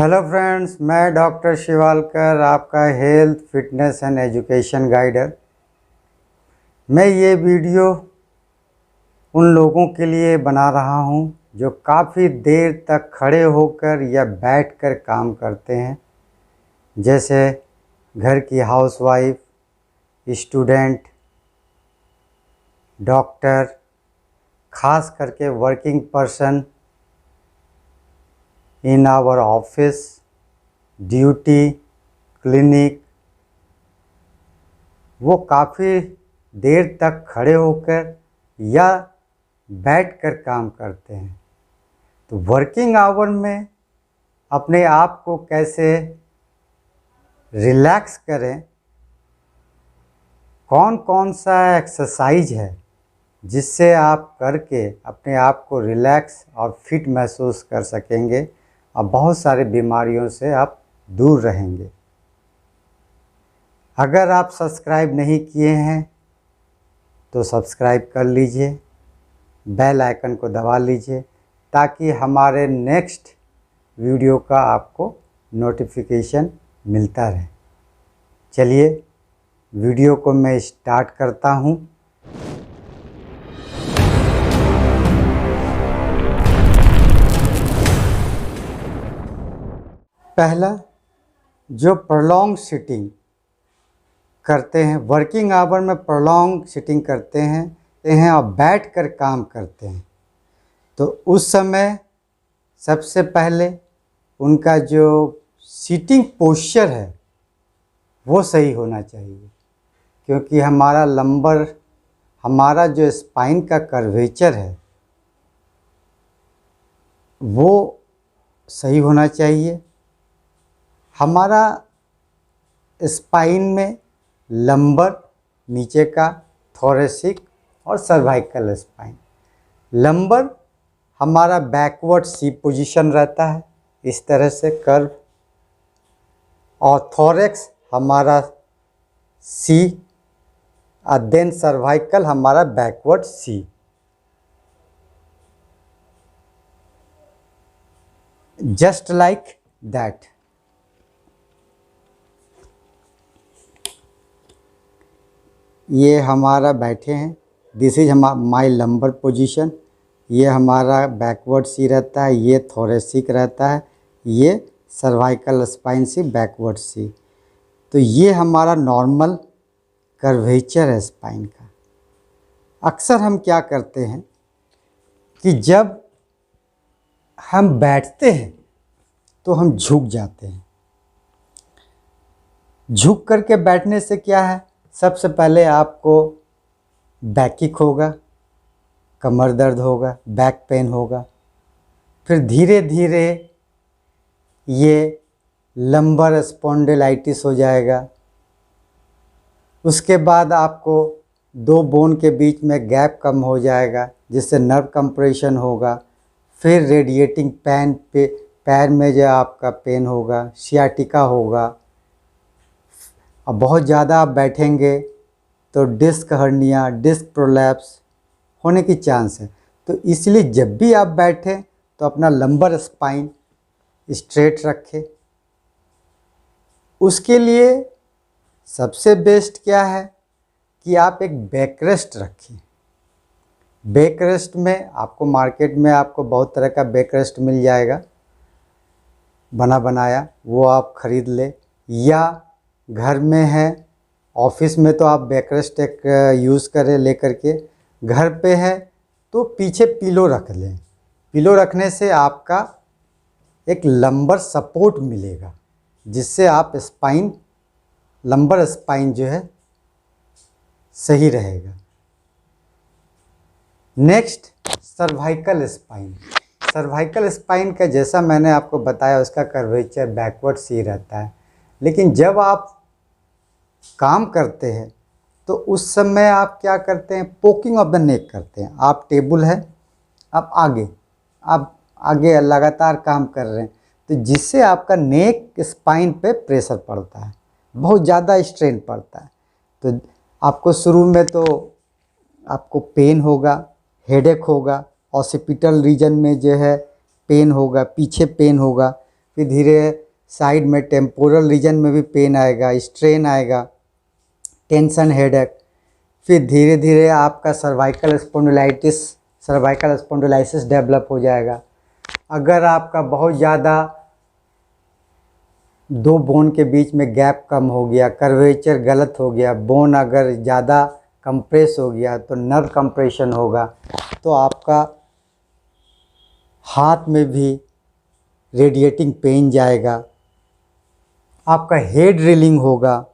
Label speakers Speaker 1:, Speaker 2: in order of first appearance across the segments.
Speaker 1: Hello friends, मैं doctor Shivalkar, आपका health fitness and education guider. मैं ये वीडियो उन लोगों के लिए बना रहा हूँ जो काफ़ी देर तक खड़े होकर या बैठकर काम करते हैं, जैसे घर की हाउसवाइफ, स्टूडेंट, डॉक्टर, खास करके working person in our office, duty, clinic. वो काफ़ी देर तक खड़े होकर या बैठकर काम करते हैं। तो वर्किंग आवर में अपने आप को कैसे रिलैक्स करें, कौन कौन सा एक्सरसाइज है जिससे आप करके अपने आप को रिलैक्स और फिट महसूस कर सकेंगे और बहुत सारे बीमारियों से आप दूर रहेंगे। अगर आप सब्सक्राइब नहीं किए हैं तो सब्सक्राइब कर लीजिए, बेल आइकन को दबा लीजिए ताकि हमारे नेक्स्ट वीडियो का आपको नोटिफिकेशन मिलता रहे। चलिए वीडियो को मैं स्टार्ट करता हूँ। पहला, जो प्रोलॉन्ग सिटिंग करते हैं, वर्किंग आवर में प्रोलॉन्ग सिटिंग करते हैं और बैठकर काम करते हैं, तो उस समय सबसे पहले उनका जो सीटिंग पोस्चर है वो सही होना चाहिए, क्योंकि हमारा जो स्पाइन का कर्वेचर है वो सही होना चाहिए। हमारा स्पाइन में लंबर नीचे का, थोरेसिक और सर्वाइकल स्पाइन। लंबर हमारा बैकवर्ड सी पोजीशन रहता है, इस तरह से कर्व, और थोरेक्स हमारा सी, और देन सर्वाइकल हमारा backward C. Just like that. ये हमारा बैठे हैं, this is my lumbar position. ये हमारा बैकवर्ड सी रहता है, ये थोरेसिक रहता है, ये सर्वाइकल स्पाइन सी, बैकवर्ड सी। तो ये हमारा नॉर्मल कर्वेचर है स्पाइन का। अक्सर हम क्या करते हैं कि जब हम बैठते हैं तो हम झुक जाते हैं। झुक करके बैठने से क्या है, सबसे पहले आपको बैकिक होगा, कमर दर्द होगा, बैक पेन होगा। फिर धीरे धीरे ये लंबर स्पॉन्डिलाइटिस हो जाएगा। उसके बाद आपको दो बोन के बीच में गैप कम हो जाएगा, जिससे नर्व कंप्रेशन होगा। फिर रेडिएटिंग पेन पे पैर में जो आपका पेन होगा, सियाटिका होगा। और बहुत ज़्यादा आप बैठेंगे तो डिस्क हर्निया, डिस्क प्रोलैप्स होने की चांस है। तो इसलिए जब भी आप बैठें तो अपना लंबर स्पाइन स्ट्रेट रखें। उसके लिए सबसे बेस्ट क्या है कि आप एक बैकरेस्ट रखें। बैकरेस्ट में आपको मार्केट में आपको बहुत तरह का बैकरेस्ट मिल जाएगा बना बनाया, वो आप ख़रीद ले, या घर में है, ऑफिस में तो आप बैकरेस्ट एक यूज़ करें लेकर के। घर पे है तो पीछे पिलो रख लें। पिलो रखने से आपका एक लंबर सपोर्ट मिलेगा, जिससे आप लंबर स्पाइन जो है सही रहेगा। Next, cervical spine. Cervical spine का जैसा मैंने आपको बताया, उसका कर्वेचर बैकवर्ड सी रहता है। लेकिन जब आप काम करते हैं तो उस समय आप क्या करते हैं, पोकिंग ऑफ द नेक करते हैं। आप टेबल है, आप आगे लगातार काम कर रहे हैं, तो जिससे आपका नेक स्पाइन पे प्रेशर पड़ता है, बहुत ज़्यादा स्ट्रेन पड़ता है। तो आपको शुरू में तो आपको पेन होगा, हेडेक होगा, ऑसिपिटल रीजन में जो है पेन होगा, पीछे पेन होगा। फिर धीरे साइड में टेम्पोरल रीजन में भी पेन आएगा, स्ट्रेन आएगा, टेंशन, हेडेक। फिर धीरे धीरे आपका सर्वाइकल स्पॉन्डिलाइटिस डेवलप हो जाएगा। अगर आपका बहुत ज़्यादा दो बोन के बीच में गैप कम हो गया, कर्वेचर गलत हो गया, बोन अगर ज़्यादा कंप्रेस हो गया तो नर्व कंप्रेशन होगा, तो आपका हाथ में भी रेडिएटिंग पेन जाएगा, आपका हेड रीलिंग होगा,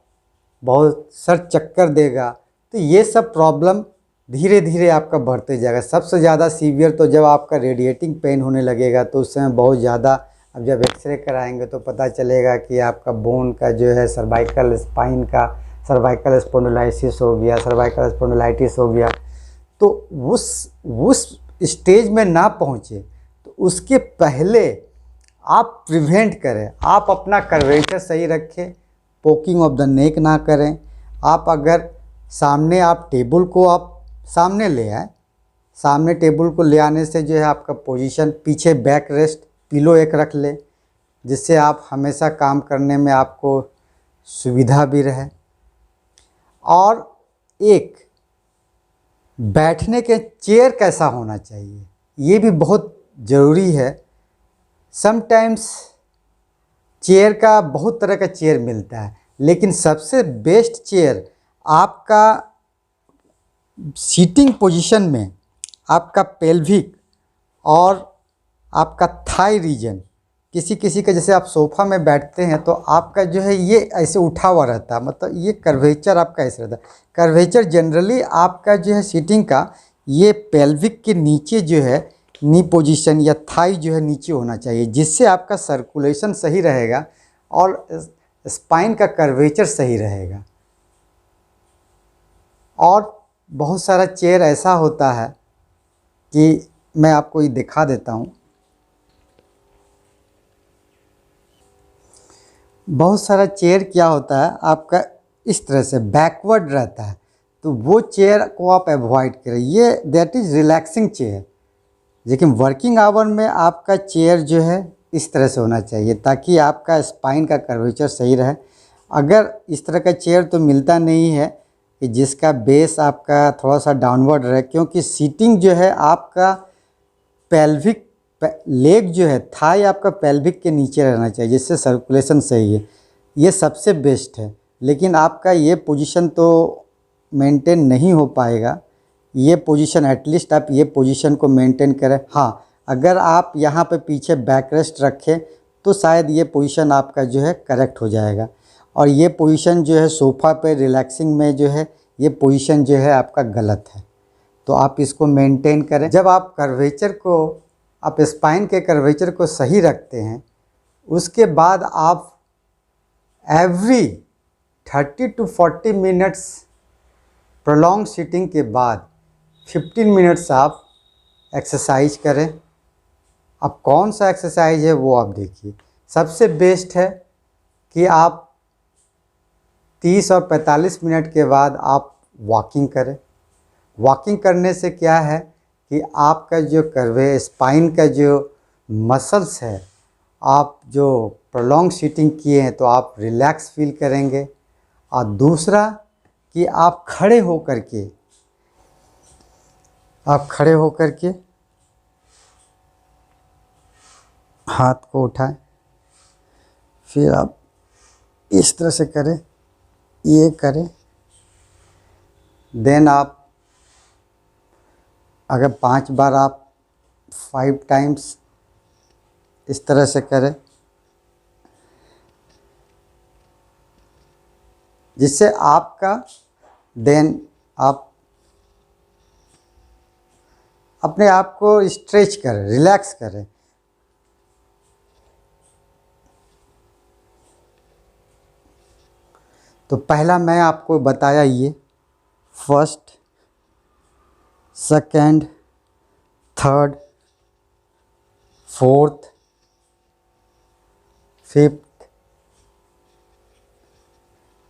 Speaker 1: बहुत सर चक्कर देगा। तो ये सब प्रॉब्लम धीरे धीरे आपका बढ़ते जाएगा। सबसे ज़्यादा सीवियर तो जब आपका रेडिएटिंग पेन होने लगेगा तो उस समय बहुत ज़्यादा, अब जब एक्सरे कराएंगे तो पता चलेगा कि आपका बोन का जो है सर्वाइकल स्पाइन का सर्वाइकल स्पॉन्डिलाइटिस हो गया, सर्वाइकल स्पॉन्डिलाइटिस हो गया। तो उस स्टेज में ना पहुँचे तो उसके पहले आप प्रिवेंट करें, आप अपना कर्वेचर सही रखें, पोकिंग ऑफ द नेक ना करें। आप अगर सामने आप टेबल को आप सामने ले आए, सामने टेबल को ले आने से जो है आपका पोजीशन पीछे बैक रेस्ट पिलो एक रख ले, जिससे आप हमेशा काम करने में आपको सुविधा भी रहे। और एक बैठने के चेयर कैसा होना चाहिए ये भी बहुत ज़रूरी है। समटाइम्स चेयर का बहुत तरह का चेयर मिलता है, लेकिन सबसे बेस्ट चेयर आपका सीटिंग पोजीशन में आपका पेल्विक और आपका थाई रीजन, किसी किसी का जैसे आप सोफ़ा में बैठते हैं तो आपका जो है ये ऐसे उठा हुआ रहता है, मतलब ये कर्वेचर आपका ऐसे रहता है। कर्वेचर जनरली आपका जो है सीटिंग का ये पेल्विक के नीचे जो है नी पोजीशन या थाई जो है नीचे होना चाहिए, जिससे आपका सर्कुलेशन सही रहेगा और स्पाइन का कर्वेचर सही रहेगा। और बहुत सारा चेयर ऐसा होता है कि मैं आपको ये दिखा देता हूँ। बहुत सारा चेयर क्या होता है आपका इस तरह से बैकवर्ड रहता है, तो वो चेयर को आप अवॉइड करें, ये दैट इज़ रिलैक्सिंग चेयर। लेकिन वर्किंग आवर में आपका चेयर जो है इस तरह से होना चाहिए ताकि आपका स्पाइन का कर्वेचर सही रहे। अगर इस तरह का चेयर तो मिलता नहीं है कि जिसका बेस आपका थोड़ा सा डाउनवर्ड रहे, क्योंकि सीटिंग जो है आपका पेल्विक लेग जो है थाई आपका पेल्विक के नीचे रहना चाहिए, जिससे सर्कुलेशन सही है। ये सबसे बेस्ट है, लेकिन आपका ये पोजीशन तो मेंटेन नहीं हो पाएगा। ये पोजीशन एटलीस्ट आप ये पोजीशन को मेंटेन करें। हाँ, अगर आप यहाँ पे पीछे बैक रेस्ट रखें तो शायद ये पोजीशन आपका जो है करेक्ट हो जाएगा। और ये पोजीशन जो है सोफ़ा पे रिलैक्सिंग में जो है ये पोजीशन जो है आपका गलत है, तो आप इसको मेंटेन करें। जब आप कर्वेचर को आप स्पाइन के कर्वेचर को सही रखते हैं, उसके बाद आप every 30 to 40 minutes prolong sitting के बाद 15 मिनट्स आप एक्सरसाइज करें। अब कौन सा एक्सरसाइज है वो आप देखिए। सबसे बेस्ट है कि आप 30 और 45 मिनट के बाद आप वॉकिंग करें। वॉकिंग करने से क्या है कि आपका जो स्पाइन का जो मसल्स है, आप जो प्रोलॉन्ग सीटिंग किए हैं तो आप रिलैक्स फील करेंगे। और दूसरा कि आप खड़े होकर के हाथ को उठाएं, फिर आप इस तरह से करें, ये करें। देन आप अगर 5 बार आप 5 टाइम्स इस तरह से करें, जिससे आपका देन आप अपने आप को स्ट्रेच करें, रिलैक्स करें। तो पहला मैं आपको बताया ये first, second, third, fourth, fifth,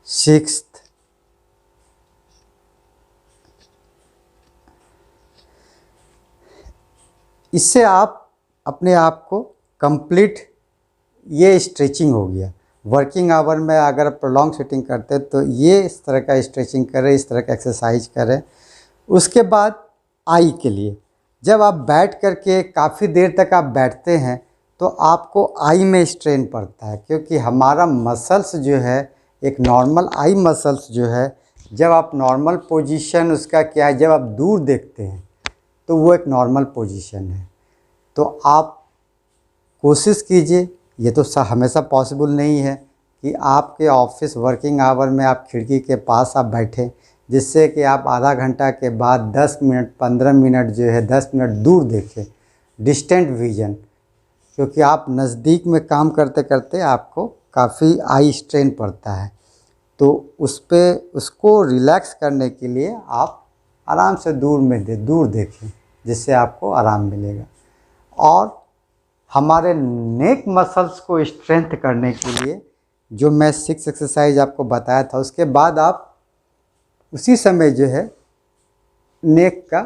Speaker 1: sixth, इससे आप अपने आप को कंप्लीट ये स्ट्रेचिंग हो गया। वर्किंग आवर में अगर प्रोलॉन्ग सिटिंग करते हैं तो ये इस तरह का स्ट्रेचिंग करें, इस तरह का एक्सरसाइज करें। उसके बाद आई के लिए, जब आप बैठ करके काफ़ी देर तक आप बैठते हैं तो आपको आई में स्ट्रेन पड़ता है, क्योंकि हमारा मसल्स जो है, एक नॉर्मल आई मसल्स जो है, जब आप नॉर्मल पोजीशन उसका क्या है, जब आप दूर देखते हैं तो वो एक नॉर्मल पोजीशन है। तो आप कोशिश कीजिए, ये तो हमेशा पॉसिबल नहीं है कि आपके ऑफिस वर्किंग आवर में आप खिड़की के पास आप बैठें, जिससे कि आप आधा घंटा के बाद 10 मिनट 15 मिनट जो है 10 मिनट दूर देखें, डिस्टेंट विजन। क्योंकि आप नज़दीक में काम करते करते आपको काफ़ी आई स्ट्रेन पड़ता है, तो उसको रिलैक्स करने के लिए आप आराम से दूर देखें, जिससे आपको आराम मिलेगा। और हमारे नेक मसल्स को स्ट्रेंथ करने के लिए जो मैं 6 एक्सरसाइज आपको बताया था, उसके बाद आप उसी समय जो है नेक का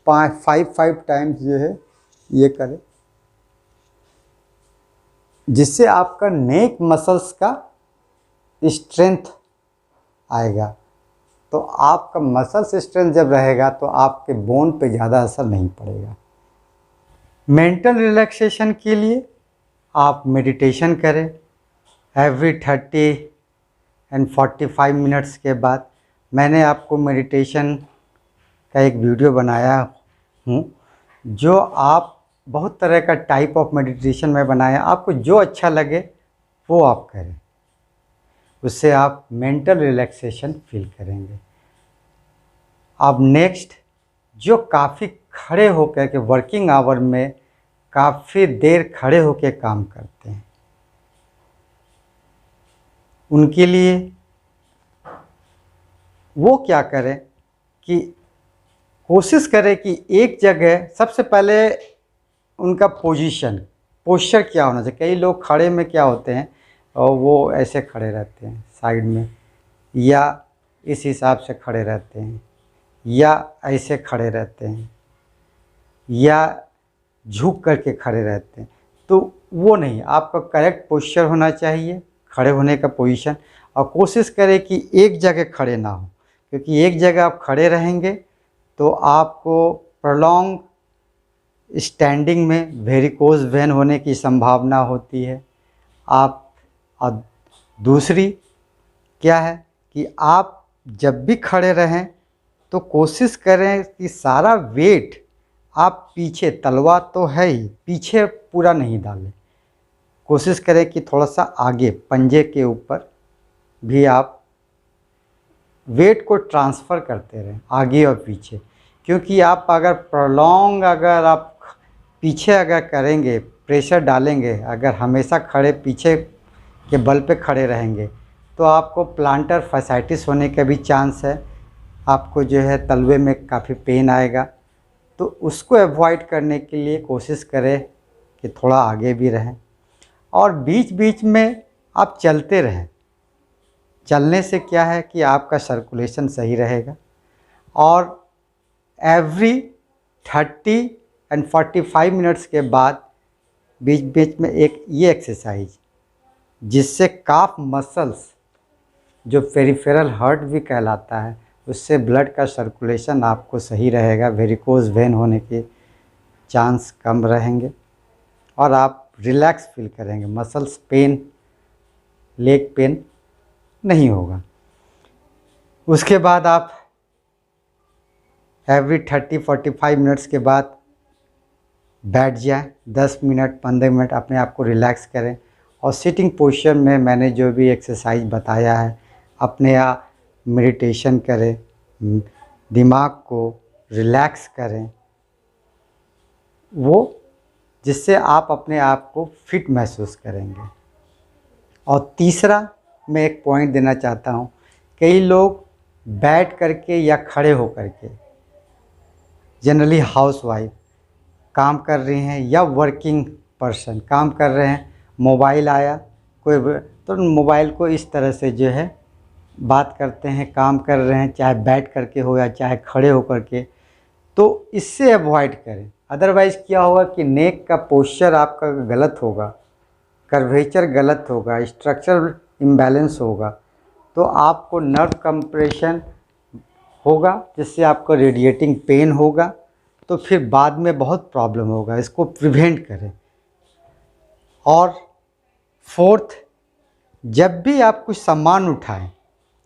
Speaker 1: 5 टाइम्स जो है ये करें, जिससे आपका नेक मसल्स का स्ट्रेंथ आएगा। तो आपका मसल्स स्ट्रेंथ जब रहेगा तो आपके बोन पे ज़्यादा असर नहीं पड़ेगा। मेंटल रिलैक्सेशन के लिए आप मेडिटेशन करें एवरी 30 एंड 45 मिनट्स के बाद। मैंने आपको मेडिटेशन का एक वीडियो बनाया हूँ, जो आप बहुत तरह का टाइप ऑफ मेडिटेशन में बनाया, आपको जो अच्छा लगे वो आप करें, उससे आप मेंटल रिलैक्सेशन फील करेंगे। अब नेक्स्ट, जो काफ़ी खड़े होकर के वर्किंग आवर में काफ़ी देर खड़े होकर काम करते हैं, उनके लिए वो क्या करें कि कोशिश करें कि एक जगह सबसे पहले उनका पोस्चर क्या होना चाहिए। कई लोग खड़े में क्या होते हैं, और वो ऐसे खड़े रहते हैं साइड में, या इस हिसाब से खड़े रहते हैं, या ऐसे खड़े रहते हैं, या झुक करके खड़े रहते हैं। तो वो नहीं, आपका करेक्ट पोस्चर होना चाहिए, खड़े होने का पोजीशन। और कोशिश करें कि एक जगह खड़े ना हो, क्योंकि एक जगह आप खड़े रहेंगे तो आपको प्रोलॉन्ग स्टैंडिंग में वेरिकोज वेन होने की संभावना होती है। और दूसरी क्या है कि आप जब भी खड़े रहें तो कोशिश करें कि सारा वेट आप पीछे, तलवा तो है ही, पीछे पूरा नहीं डालें। कोशिश करें कि थोड़ा सा आगे पंजे के ऊपर भी आप वेट को ट्रांसफ़र करते रहें, आगे और पीछे। क्योंकि आप अगर प्रोलॉन्ग अगर आप पीछे अगर करेंगे, प्रेशर डालेंगे, अगर हमेशा खड़े पीछे के बल पे खड़े रहेंगे, तो आपको प्लांटर फैसाइटिस होने का भी चांस है। आपको जो है तलवे में काफ़ी पेन आएगा। तो उसको अवॉइड करने के लिए कोशिश करें कि थोड़ा आगे भी रहें, और बीच बीच में आप चलते रहें। चलने से क्या है कि आपका सर्कुलेशन सही रहेगा। और एवरी 30 एंड 45 मिनट्स के बाद बीच बीच में एक ये एक्सरसाइज, जिससे काफ मसल्स, जो पेरिफेरल हार्ट भी कहलाता है, उससे ब्लड का सर्कुलेशन आपको सही रहेगा, वेरिकोज वेन होने के चांस कम रहेंगे, और आप रिलैक्स फील करेंगे, मसल्स पेन, लेग पेन नहीं होगा। उसके बाद आप एवरी 30-45 मिनट्स के बाद बैठ जाएं, 10 मिनट 15 मिनट अपने आप को रिलैक्स करें। और सिटिंग पोस्चर में मैंने जो भी एक्सरसाइज बताया है, अपने आप मेडिटेशन करें, दिमाग को रिलैक्स करें, वो जिससे आप अपने आप को फिट महसूस करेंगे। और तीसरा मैं एक पॉइंट देना चाहता हूँ, कई लोग बैठ करके या खड़े हो करके, जनरली हाउसवाइफ काम कर रही हैं या वर्किंग पर्सन काम कर रहे हैं, मोबाइल आया कोई तो मोबाइल को इस तरह से जो है बात करते हैं, काम कर रहे हैं, चाहे बैठ करके हो या चाहे खड़े हो करके। तो इससे अवॉइड करें। अदरवाइज़ क्या होगा कि नेक का पोस्चर आपका गलत होगा कर्वेचर गलत होगा, स्ट्रक्चरल इम्बैलेंस होगा, तो आपको नर्व कंप्रेशन होगा, जिससे आपको रेडिएटिंग पेन होगा, तो फिर बाद में बहुत प्रॉब्लम होगा। इसको प्रिवेंट करें। और फोर्थ, जब भी आप कुछ सामान उठाएं,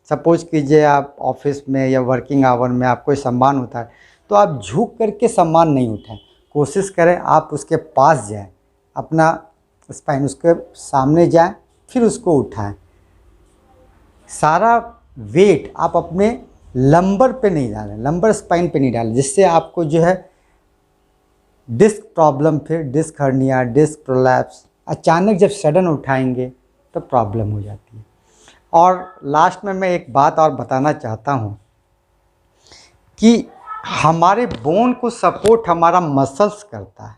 Speaker 1: सपोज कीजिए आप ऑफिस में या वर्किंग आवर में आप कोई सामान उठाएं, तो आप झुक करके सामान नहीं उठाएं। कोशिश करें आप उसके पास जाएं, अपना स्पाइन उसके सामने जाएं, फिर उसको उठाएं। सारा वेट आप अपने लंबर पे नहीं डालें, लंबर स्पाइन पे नहीं डालें, जिससे आपको जो है डिस्क प्रॉब्लम, फिर डिस्क हर्निया, डिस्क प्रोलैप्स, अचानक जब सडन उठाएंगे तो प्रॉब्लम हो जाती है। और लास्ट में मैं एक बात और बताना चाहता हूँ कि हमारे बोन को सपोर्ट हमारा मसल्स करता है।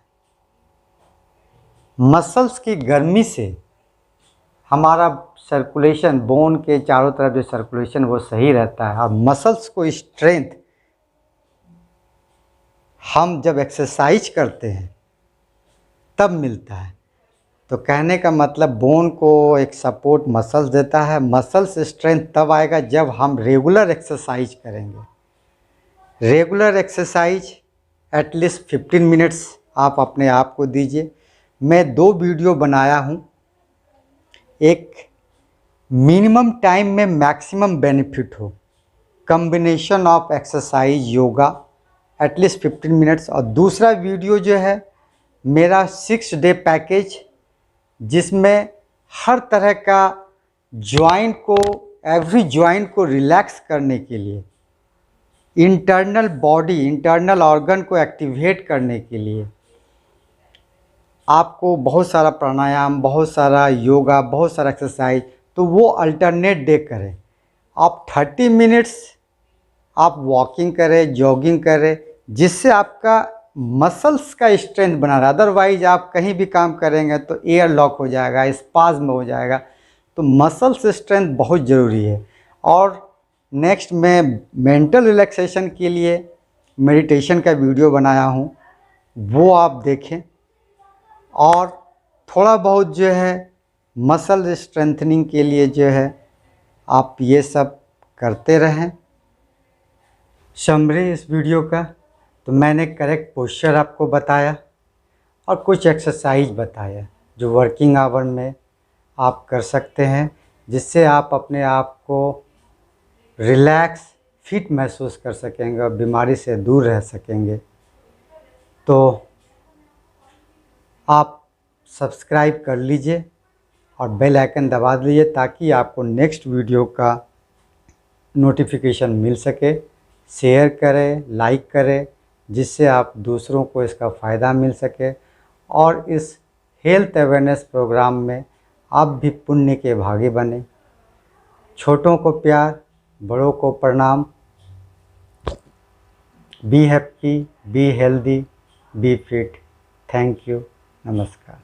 Speaker 1: मसल्स की गर्मी से हमारा सर्कुलेशन, बोन के चारों तरफ जो सर्कुलेशन वो सही रहता है, और मसल्स को स्ट्रेंथ हम जब एक्सरसाइज करते हैं तब मिलता है। तो कहने का मतलब बोन को एक सपोर्ट मसल्स देता है। मसल्स स्ट्रेंथ तब आएगा जब हम रेगुलर एक्सरसाइज करेंगे। रेगुलर एक्सरसाइज एटलीस्ट 15 मिनट्स आप अपने आप को दीजिए। मैं 2 वीडियो बनाया हूँ, एक मिनिमम टाइम में मैक्सिमम बेनिफिट हो, combination of exercise yoga at least 15 minutes, और दूसरा वीडियो जो है मेरा 6 डे पैकेज, जिसमें हर तरह का जॉइंट को, एवरी जॉइंट को रिलैक्स करने के लिए, इंटरनल बॉडी, इंटरनल ऑर्गन को एक्टिवेट करने के लिए आपको बहुत सारा प्राणायाम, बहुत सारा योगा, बहुत सारा एक्सरसाइज, तो वो अल्टरनेट डे करें। आप 30 मिनट्स आप वॉकिंग करें, जॉगिंग करें, जिससे आपका मसल्स का स्ट्रेंथ बना रहा। अदरवाइज आप कहीं भी काम करेंगे तो एयर लॉक हो जाएगा, स्पाज्म हो जाएगा। तो मसल्स स्ट्रेंथ बहुत ज़रूरी है। और नेक्स्ट मैं मेंटल रिलैक्सेशन के लिए मेडिटेशन का वीडियो बनाया हूँ, वो आप देखें। और थोड़ा बहुत जो है मसल स्ट्रेंथनिंग के लिए जो है आप ये सब करते रहें। समरी इस वीडियो का, तो मैंने करेक्ट पोस्चर आपको बताया और कुछ एक्सरसाइज बताया जो वर्किंग आवर में आप कर सकते हैं, जिससे आप अपने आप को रिलैक्स, फिट महसूस कर सकेंगे और बीमारी से दूर रह सकेंगे। तो आप सब्सक्राइब कर लीजिए और बेल आइकन दबा दीजिए, ताकि आपको नेक्स्ट वीडियो का नोटिफिकेशन मिल सके। शेयर करें, लाइक करें, जिससे आप दूसरों को इसका फ़ायदा मिल सके। और इस हेल्थ अवेयरनेस प्रोग्राम में आप भी पुण्य के भागी बने। छोटों को प्यार, बड़ों को प्रणाम। Be happy, be healthy, be fit. Thank you. नमस्कार।